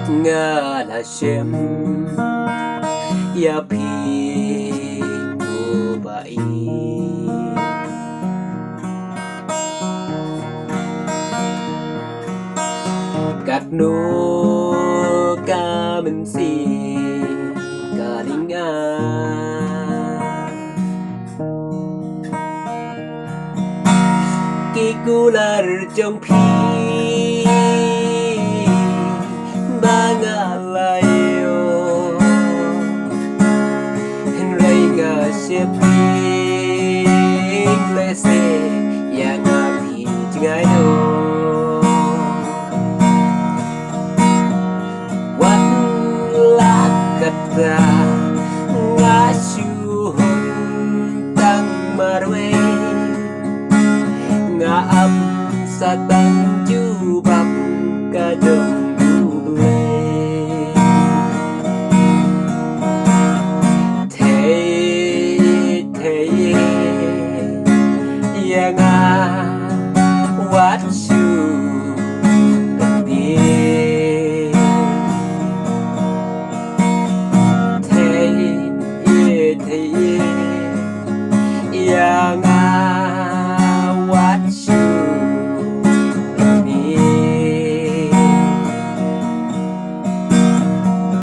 nga là xem ya pi cô bảy cắt nô ca mình si ca linh a kikular trong pi bangalayo henry nga sipi lese ya nga pi ngay do wat lakata nga syuhon tang marwe nga ap sa tang jubak kadong watch